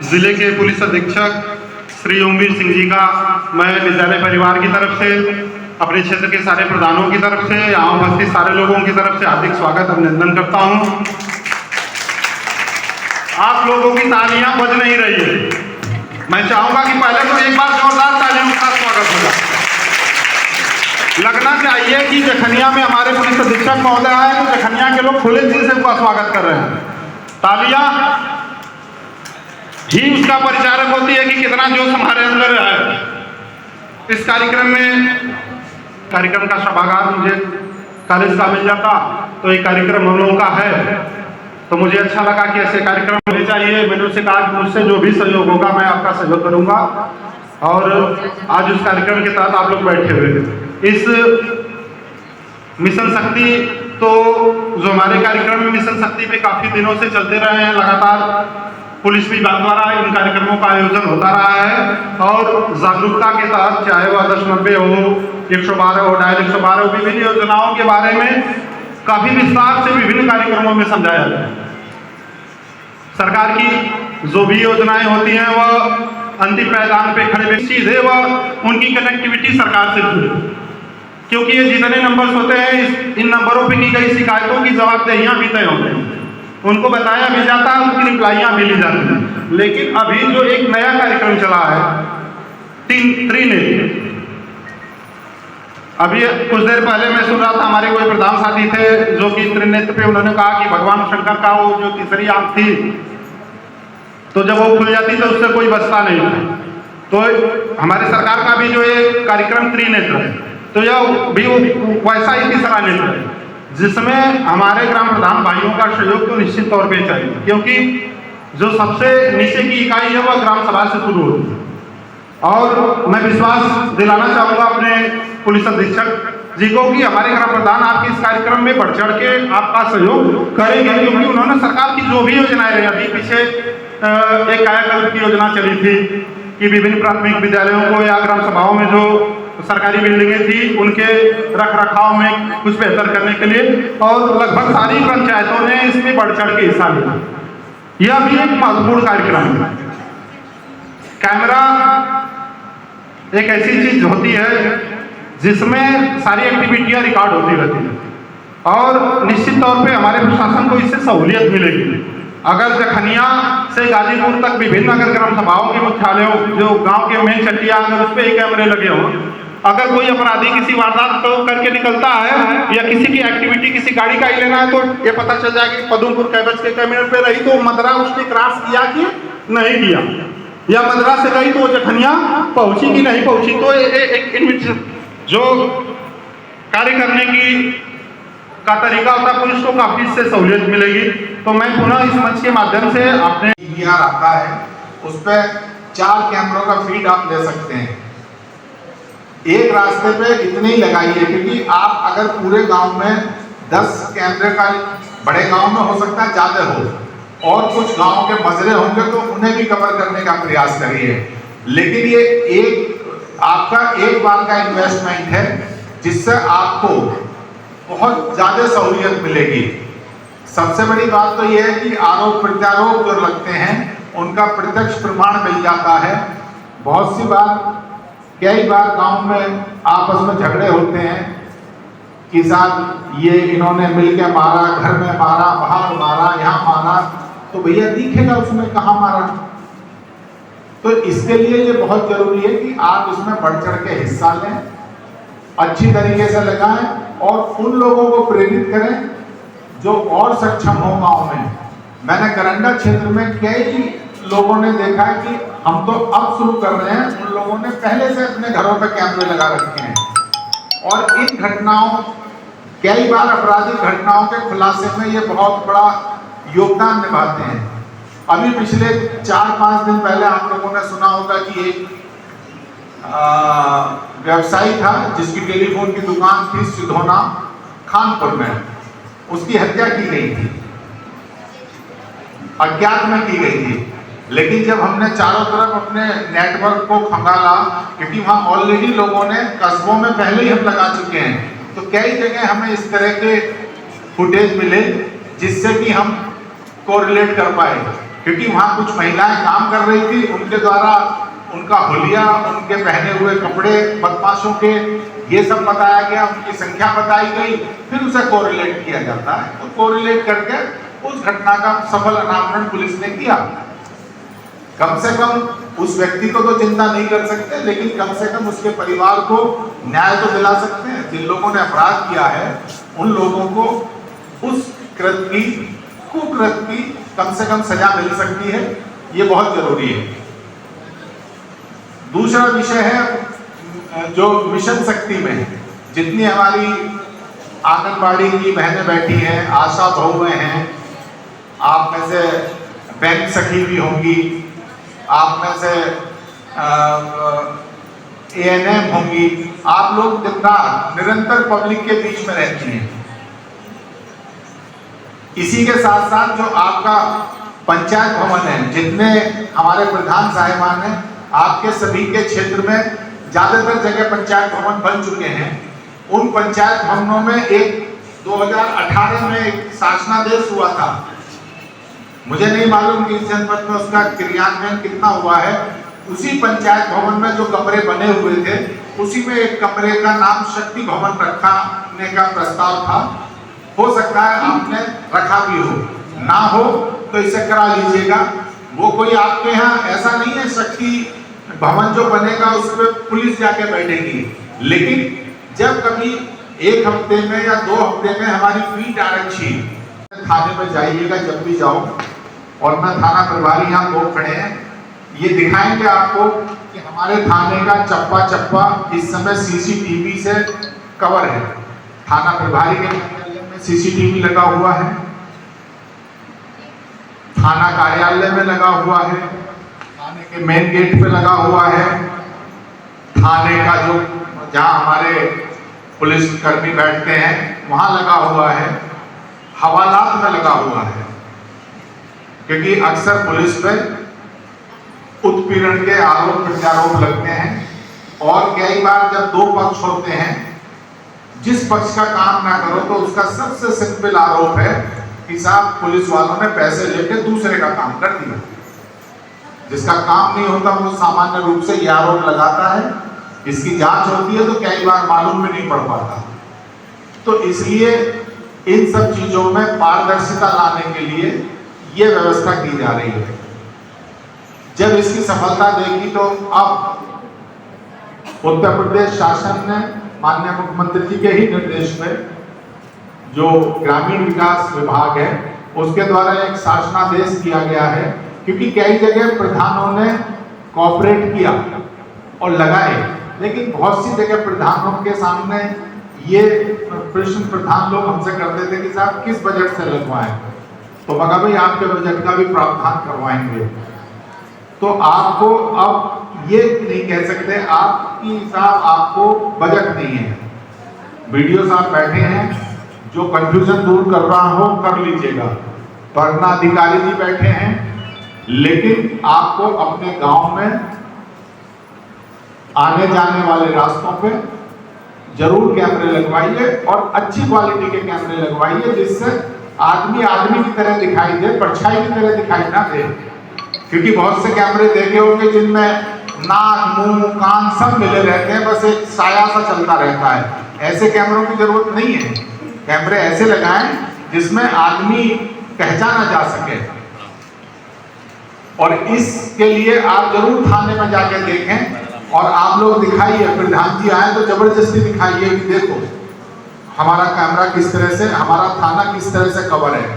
जिले के पुलिस अधीक्षक श्री ओमवीर सिंह जी का मैं विद्यालय परिवार की तरफ से, अपने क्षेत्र के सारे प्रधानों की तरफ से, यहाँ उपस्थित सारे लोगों की तरफ से हार्दिक स्वागत अभिनंदन करता हूँ। आप लोगों की तालियां बज नहीं रही है, मैं चाहूंगा कि पहले तो एक बार जोरदार तालियों का स्वागत होगा। लगना चाहिए कि जखनिया में हमारे पुलिस अधीक्षक महोदय आए तो जखनिया के लोग खुले दिल से उनका स्वागत कर रहे हैं। तालियां ही उसका परिचारक होती है कि कितना जोश हमारे अंदर है। इस कार्यक्रम का सभागार मुझे कॉलेज का मिल जाता तो एक कार्यक्रम हम लोगों का है, तो मुझे अच्छा लगा कि ऐसे कार्यक्रम होने चाहिए। मैंने उससे कहा कि मुझसे जो भी सहयोग होगा मैं आपका सहयोग करूंगा, और आज उस कार्यक्रम के तहत आप लोग बैठे हुए इस मिशन शक्ति, तो जो हमारे कार्यक्रम में मिशन शक्ति पे काफी दिनों से चलते रहे हैं, लगातार पुलिस विभाग द्वारा इन कार्यक्रमों का आयोजन होता रहा है, और जागरूकता के तहत चाहे वह 1090 हो, 112 हो, डायल 112 हो, विभिन्न योजनाओं के बारे में काफी विस्तार से विभिन्न कार्यक्रमों में समझाया जाता है। सरकार की जो भी योजनाएं होती हैं वह अंतिम पायदान पे खड़े व्यक्ति सीधे वह उनकी कनेक्टिविटी सरकार से जुड़ी, क्योंकि ये जितने नंबर्स होते हैं इन नंबरों पे की गई शिकायतों की जवाबदेहियां भी तय होती हैं, उनको बताया भी जाता है, उनकी रिप्लाइयां मिली जाती हैं। लेकिन अभी जो एक नया कार्यक्रम चला है त्रिनेत्र, अभी कुछ देर पहले मैं सुन रहा था, हमारे कोई प्रधान साथी थे जो कि त्रिनेत्र पे उन्होंने कहा कि भगवान शंकर का वो जो तीसरी आंख थी, तो जब वो खुल जाती तो उससे कोई बचता नहीं था। तो हमारे सरकार का भी जो ये कार्यक्रम त्रिनेत्र है, तो यह भी वैसा ही तीसरा नेत्र है, जिसमें हमारे ग्राम प्रधान भाइयों का सहयोग तो निश्चित तौर पे चाहिए, क्योंकि जो सबसे नीचे की इकाई है वह ग्राम सभा से शुरू होती है। और मैं विश्वास दिलाना चाहूँगा अपने पुलिस अधीक्षक जी को कि हमारे ग्राम प्रधान आपके इस कार्यक्रम में बढ़ चढ़ के आपका सहयोग करेंगे, क्योंकि उन्होंने सरकार की जो भी योजनाएं रही, अभी पीछे एक कायाकल्प की योजना चली थी कि विभिन्न प्राथमिक विद्यालयों को या ग्राम सभाओं में जो सरकारी बिल्डिंगें थी उनके रख रखाव में कुछ बेहतर करने के लिए, और लगभग सारी पंचायतों ने इसमें बढ़ चढ़ के हिस्सा लिया। यह भी एक महत्वपूर्ण कार्यक्रम है। कैमरा एक ऐसी चीज होती है जिसमें सारी एक्टिविटियां रिकॉर्ड होती रहती है, और निश्चित तौर पे हमारे प्रशासन को इससे सहूलियत मिलेगी। अगर जखनिया से गाजीपुर तक विभिन्न अगर ग्राम सभाओं के मुख्यालयों जो गांव के मेन चट्टिया अगर उस पर ही कैमरे लगे हों, अगर कोई अपराधी किसी वारदात को करके निकलता है या किसी की एक्टिविटी किसी गाड़ी का ही लेना है, तो ये पता चल जाएगा कि पदमपुर कैबेज के कैमरे पे रही तो मदरा उसने क्रॉस किया कि नहीं किया, या मदरा से गई तो जखनिया पहुंची कि नहीं पहुंची। तो एक जो कार्य करने की का तरीका होता है, पुलिस को काफी इससे सहूलियत मिलेगी। तो मैं पुनः इस मंच के माध्यम से अपने DVR आता है, उस पर 4 कैमरों का फीड आप ले सकते हैं। एक रास्ते पे इतने ही लगाइए, क्योंकि आप अगर पूरे गांव में 10 कैमरे का, बड़े गांव में हो सकता है ज्यादा हो, और कुछ गांव के मजरे होंगे तो उन्हें भी कवर करने का प्रयास करिए। लेकिन ये एक आपका एक बार का इन्वेस्टमेंट है, जिससे आपको बहुत ज्यादा सहूलियत मिलेगी। सबसे बड़ी बात तो यह है कि आरोप प्रत्यारोप जो लगते हैं उनका प्रत्यक्ष प्रमाण मिल जाता है। बहुत सी बार कई बार गांव में आपस में झगड़े होते हैं कि साहब ये इन्होंने मिलकर मारा, घर में मारा, बाहर मारा, यहाँ मारा, तो भैया दिखेगा उसमें कहाँ मारा। तो इसके लिए ये बहुत जरूरी है कि आप इसमें बढ़ चढ़ के हिस्सा लें, अच्छी तरीके से लगाएं, और उन लोगों को प्रेरित करें जो और सक्षम हो गाँव में। मैंने करंडा क्षेत्र में कई लोगों ने देखा है कि हम तो अब शुरू कर रहे हैं, उन लोगों ने पहले से अपने घरों पर कैमरे लगा रखे हैं, और इन घटनाओं, कई बार आपराधिक घटनाओं के खुलासे में ये बहुत बड़ा योगदान निभाते हैं। अभी पिछले 4-5 दिन पहले आप लोगों ने सुना होगा कि एक व्यवसायी था जिसकी टेलीफोन की दुकान थी सिधोना खानपुर में, उसकी हत्या की गई थी, अज्ञात में की गई थी। लेकिन जब हमने चारों तरफ अपने नेटवर्क को खंगाला, क्योंकि वहाँ ऑलरेडी लोगों ने कस्बों में पहले ही हम लगा चुके हैं, तो कई जगह हमें इस तरह के फुटेज मिले जिससे कि हम कोरिलेट कर पाए। क्योंकि वहाँ कुछ महिलाएं काम कर रही थी, उनके द्वारा उनका हुलिया, उनके पहने हुए कपड़े बदमाशों के, ये सब बताया गया, उनकी संख्या बताई गई, फिर उसे कोरिलेट किया जाता है। तो कोरिलेट करके उस घटना का सफल अनावरण पुलिस ने किया। कम से कम उस व्यक्ति को तो चिंता नहीं कर सकते, लेकिन कम से कम उसके परिवार को न्याय तो दिला सकते हैं। जिन लोगों ने अपराध किया है उन लोगों को उस कृत्य की, कुकृत्य की कम से कम सजा मिल सकती है, ये बहुत जरूरी है। दूसरा विषय है जो मिशन शक्ति में जितनी हमारी आंगनबाड़ी की बहनें बैठी हैं, आशा बहुएं हैं, आप में से बैंक सखी भी होंगी, आप में से ANM होंगी, आप लोग दिन रात निरंतर पब्लिक के बीच में रहती हैं। इसी के साथ साथ जो आपका पंचायत भवन है, जितने हमारे प्रधान साहिबान हैं, आपके सभी के क्षेत्र में ज्यादातर जगह पंचायत भवन बन चुके हैं। उन पंचायत भवनों में एक 2018 में एक शासनादेश हुआ था, मुझे नहीं मालूम कि इस जनपद में उसका क्रियान्वयन कितना हुआ है। उसी पंचायत भवन में जो कमरे बने हुए थे, उसी में एक कमरे का नाम शक्ति भवन रखने का प्रस्ताव था। हो सकता है आपने रखा भी हो, ना हो तो इसे करा लीजिएगा। वो कोई आपके यहाँ ऐसा नहीं है शक्ति भवन जो बनेगा उस पर पुलिस जाके बैठेगी, लेकिन जब कभी एक हफ्ते में या 2 हफ्ते में हमारी फीट आरक्षी थाने में जाइएगा, जब भी जाओ, और मैं थाना प्रभारी यहाँ लोग खड़े हैं, ये दिखाएंगे आपको कि हमारे थाने का चप्पा चप्पा इस समय CCTV से कवर है। थाना प्रभारी के कार्यालय में CCTV लगा हुआ है, थाना कार्यालय में लगा हुआ है, थाने के मेन गेट पे लगा हुआ है, थाने का जो जहाँ हमारे पुलिस कर्मी बैठते हैं वहाँ लगा हुआ है, हवालात में लगा हुआ है। क्योंकि अक्सर पुलिस पे उत्पीड़न के आरोप प्रत्यारोप लगते हैं, और कई बार जब 2 पक्ष होते हैं, जिस पक्ष का काम ना करो तो उसका सबसे सिंपल आरोप है कि साहब पुलिस वालों ने पैसे लेके दूसरे का काम कर दिया। जिसका काम नहीं होता वो सामान्य रूप से यह आरोप लगाता है, इसकी जांच होती है तो कई बार मालूम भी नहीं पड़ पाता। तो इसलिए इन सब चीजों में पारदर्शिता लाने के लिए ये व्यवस्था की जा रही है। जब इसकी सफलता देखी तो अब उत्तर प्रदेश शासन ने माननीय मुख्यमंत्री जी के ही निर्देश में जो ग्रामीण विकास विभाग है उसके द्वारा एक शासनादेश किया गया है, क्योंकि कई जगह प्रधानों ने कॉपरेट किया और लगाए, लेकिन बहुत सी जगह प्रधानों के सामने ये प्रश्न प्रधान लोग हमसे करते थे कि साहब किस बजट से लगवाएं, तो मगर भाई आपके बजट का भी प्रावधान करवाएंगे। तो आपको अब ये नहीं कह सकते आपकी साहब आपको बजट नहीं है। वीडियो साहब बैठे हैं, जो कंफ्यूजन दूर कर रहा हो कर लीजिएगा। वरना अधिकारी जी बैठे हैं, लेकिन आपको अपने गांव में आने जाने वाले रास्तों पे जरूर कैमरे लगवाइए, और अच्छी क्वालिटी के कैमरे लगवाइए, जिससे आदमी आदमी की तरह दिखाई दे, परछाई की तरह दिखाई ना दे। क्योंकि बहुत से कैमरे देखे होंगे जिनमें नाक मुंह कान सब मिले रहते हैं, बस एक साया सा चलता रहता है। ऐसे कैमरों की जरूरत नहीं है। कैमरे ऐसे लगाएं जिसमें आदमी पहचाना जा सके, और इसके लिए आप जरूर थाने में जाके देखें, और आप लोग दिखाइए, प्रधान जी आए तो जबरदस्ती दिखाइए कि देखो हमारा कैमरा किस तरह से, हमारा थाना किस तरह से कवर है।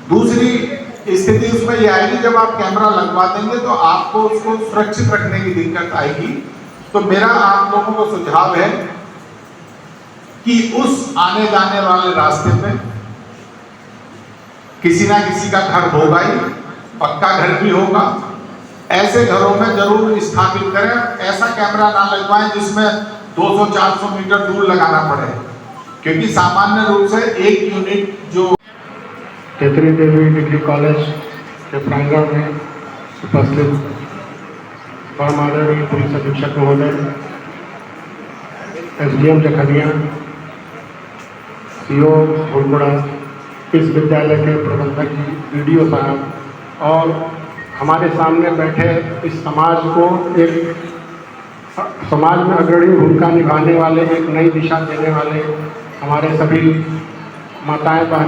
दूसरी स्थिति उसमें यह आएगी, जब आप कैमरा लगवा देंगे तो आपको उसको सुरक्षित रखने की दिक्कत आएगी। तो मेरा आप लोगों को सुझाव है कि उस आने जाने वाले रास्ते में किसी ना किसी का घर होगा ही, पक्का घर भी होगा। ऐसे घरों में जरूर स्थापित करें। ऐसा कैमरा ना लगवाएं जिसमें 200-400 मीटर दूर लगाना पड़े, क्योंकि सामान्य रूप से एक यूनिट जो केतरी देवी डिग्री कॉलेज के प्रांगण में उपस्थित परमादरणीय पुलिस अधीक्षक महोदय, SDM जखनिया, CO फुलपुरा, इस विद्यालय के प्रबंधक BDO साहब, और हमारे सामने बैठे इस समाज को एक समाज में अग्रणी भूमिका निभाने वाले, एक नई दिशा देने वाले हमारे सभी माताएं बहन